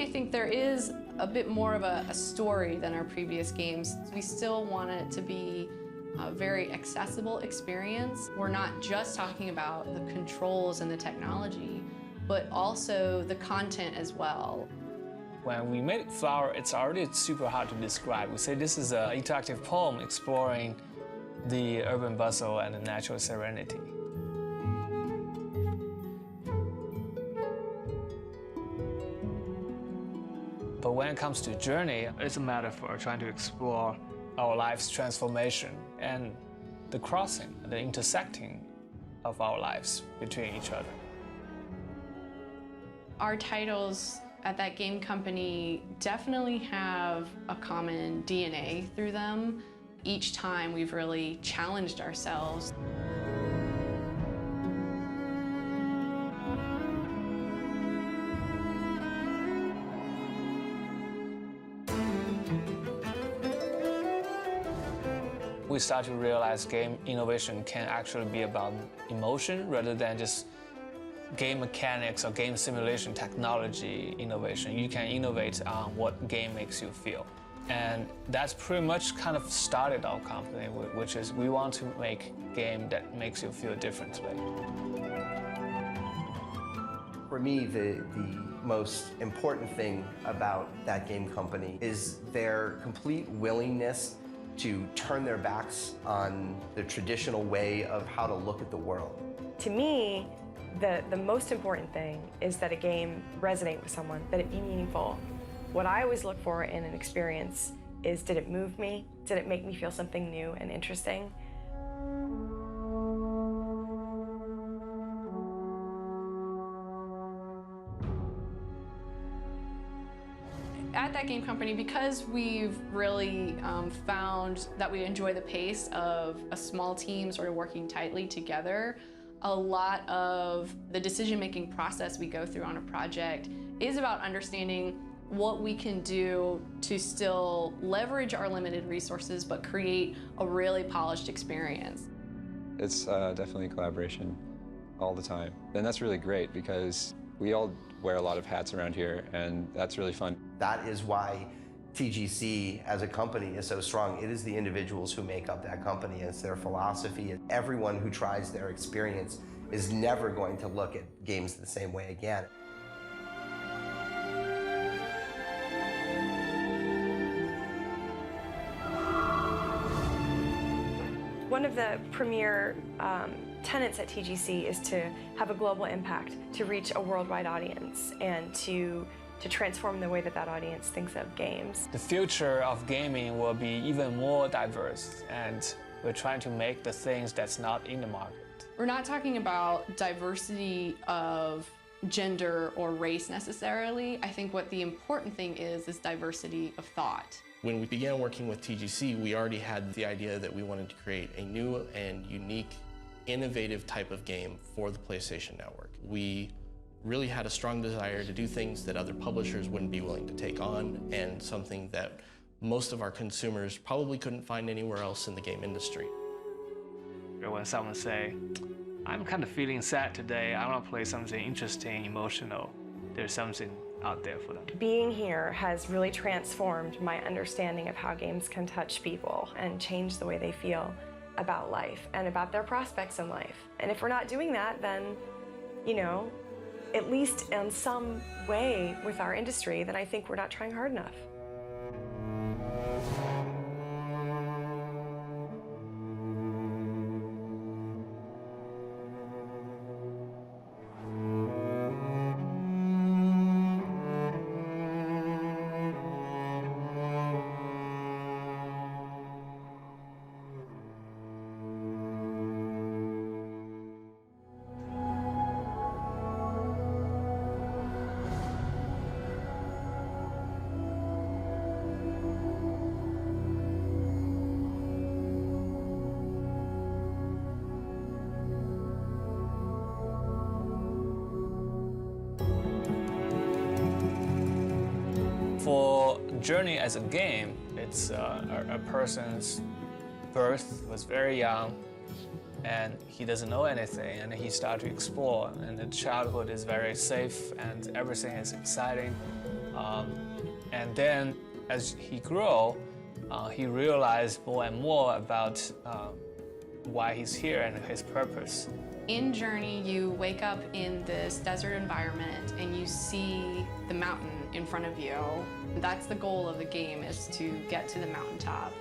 I think there is a bit more of a story than our previous games. We still want it to be a very accessible experience. We're not just talking about the controls and the technology, but also the content as well. When we made Flower, it's already super hard to describe. We say this is an interactive poem exploring the urban bustle and the natural serenity. But when it comes to Journey, it's a metaphor trying to explore our life's transformation and the crossing, the intersecting of our lives between each other. Our titles at That Game Company definitely have a common DNA through them. Each time we've really challenged ourselves. We start to realize game innovation can actually be about emotion rather than just game mechanics or game simulation technology innovation. You can innovate on what game makes you feel. And that's pretty much kind of started our company, which is we want to make a game that makes you feel differently. For me, the most important thing about That Game Company is their complete willingness to turn their backs on the traditional way of how to look at the world. To me, the most important thing is that a game resonate with someone, that it be meaningful. What I always look for in an experience is, did it move me? Did it make me feel something new and interesting? At That Game Company, because we've really found that we enjoy the pace of a small team sort of working tightly together, a lot of the decision-making process we go through on a project is about understanding what we can do to still leverage our limited resources but create a really polished experience. It's definitely a collaboration all the time. And that's really great because we all wear a lot of hats around here, and that's really fun. That is why TGC as a company is so strong. It is the individuals who make up that company. It's their philosophy. Everyone who tries their experience is never going to look at games the same way again. One of the premier tenets at TGC is to have a global impact, to reach a worldwide audience, and to transform the way that that audience thinks of games. The future of gaming will be even more diverse, and we're trying to make the things that's not in the market. We're not talking about diversity of gender or race necessarily. I think what the important thing is diversity of thought. When we began working with TGC, we already had the idea that we wanted to create a new and unique, innovative type of game for the PlayStation Network. We really had a strong desire to do things that other publishers wouldn't be willing to take on, and something that most of our consumers probably couldn't find anywhere else in the game industry. When someone say, I'm kind of feeling sad today, I want to play something interesting, emotional, there's something out there for them. Being here has really transformed my understanding of how games can touch people and change the way they feel about life and about their prospects in life. And if we're not doing that, then, you know, at least in some way with our industry, then I think we're not trying hard enough. For Journey as a game, it's a person's birth was very young, and he doesn't know anything, and he starts to explore, and the childhood is very safe, and everything is exciting And then as he grew, he realized more and more about why he's here and his purpose. In Journey, you wake up in this desert environment and you see the mountain in front of you. That's the goal of the game, is to get to the mountaintop.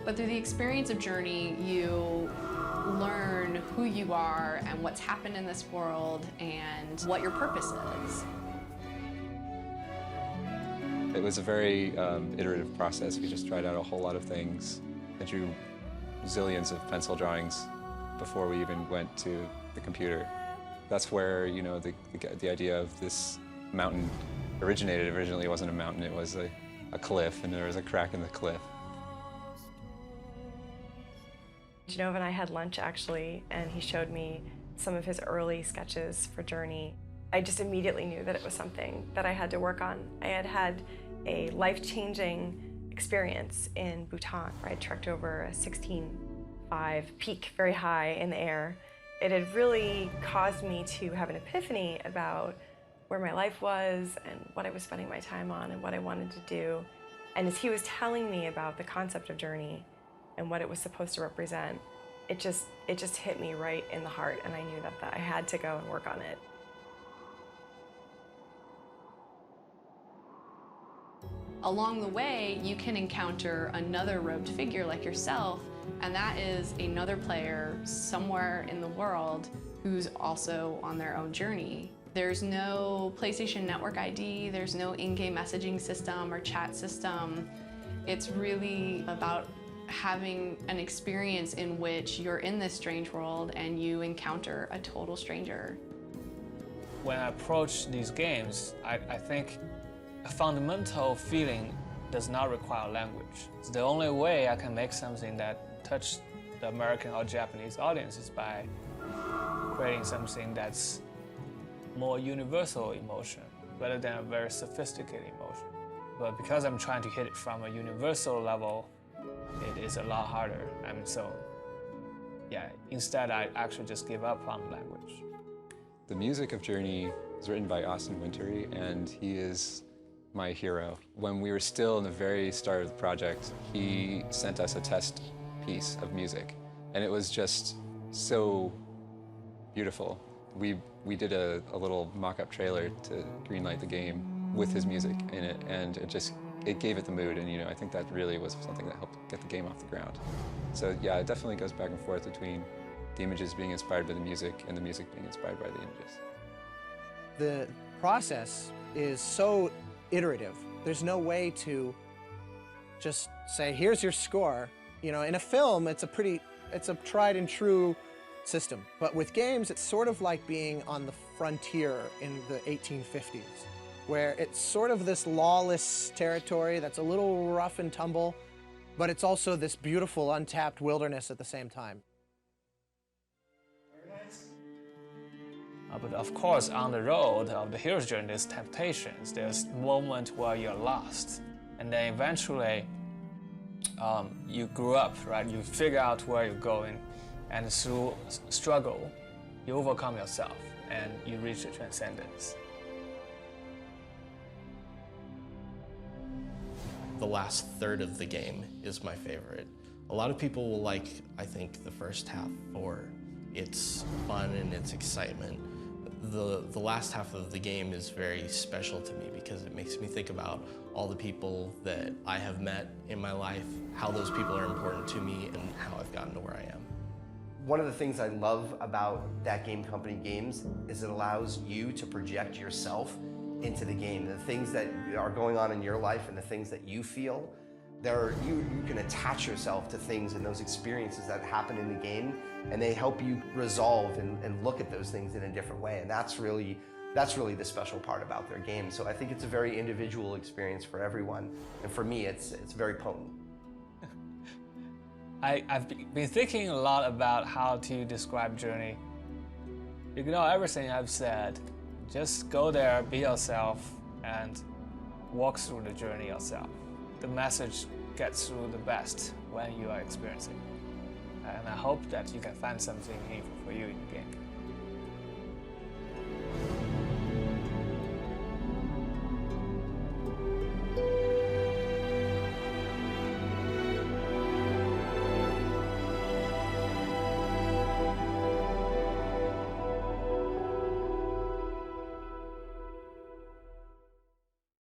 But through the experience of Journey, you learn who you are and what's happened in this world and what your purpose is. It was a very iterative process. We just tried out a whole lot of things. I drew zillions of pencil drawings before we even went to the computer. That's where, you know, the idea of this mountain originated. Originally, it wasn't a mountain, it was a cliff, and there was a crack in the cliff. Genova and I had lunch, actually, and he showed me some of his early sketches for Journey. I just immediately knew that it was something that I had to work on. I had had a life-changing experience in Bhutan, where I trekked over a 16.5 peak, very high in the air. It had really caused me to have an epiphany about where my life was and what I was spending my time on and what I wanted to do. And as he was telling me about the concept of Journey and what it was supposed to represent, it just hit me right in the heart, and I knew that I had to go and work on it. Along the way, you can encounter another robed figure like yourself, and that is another player somewhere in the world who's also on their own journey. There's no PlayStation Network ID, there's no in-game messaging system or chat system. It's really about having an experience in which you're in this strange world and you encounter a total stranger. When I approach these games, I think a fundamental feeling does not require language. It's the only way I can make something that touches the American or Japanese audiences by creating something that's more universal emotion rather than a very sophisticated emotion. But because I'm trying to hit it from a universal level, it is a lot harder. And so, yeah, instead I actually just give up on language. The music of Journey was written by Austin Wintory, and he is my hero. When we were still in the very start of the project, he sent us a test piece of music, and it was just so beautiful. We did a little mock-up trailer to greenlight the game with his music in it, and it gave it the mood, and I think that really was something that helped get the game off the ground. So yeah, it definitely goes back and forth between the images being inspired by the music and the music being inspired by the images. The process is so iterative. There's no way to just say, here's your score. In a film, it's a tried and true system. But with games, it's sort of like being on the frontier in the 1850s, where it's sort of this lawless territory that's a little rough and tumble, but it's also this beautiful, untapped wilderness at the same time. But of course, on the road of the hero's journey, there's temptations. There's moments where you're lost. And then eventually, you grew up, right? You figure out where you're going. And through struggle, you overcome yourself and you reach the transcendence. The last third of the game is my favorite. A lot of people will like, I think, the first half for its fun and its excitement. The last half of the game is very special to me because it makes me think about all the people that I have met in my life, how those people are important to me, and how I've gotten to where I am. One of the things I love about That Game Company games is it allows you to project yourself into the game. The things that are going on in your life and the things that you feel, you can attach yourself to things and those experiences that happen in the game, and they help you resolve and look at those things in a different way. And that's really the special part about their game. So I think it's a very individual experience for everyone. And for me, it's very potent. I've been thinking a lot about how to describe Journey. Ignore everything I've said. Just go there, be yourself, and walk through the journey yourself. The message gets through the best when you are experiencing. And I hope that you can find something meaningful for you in the game.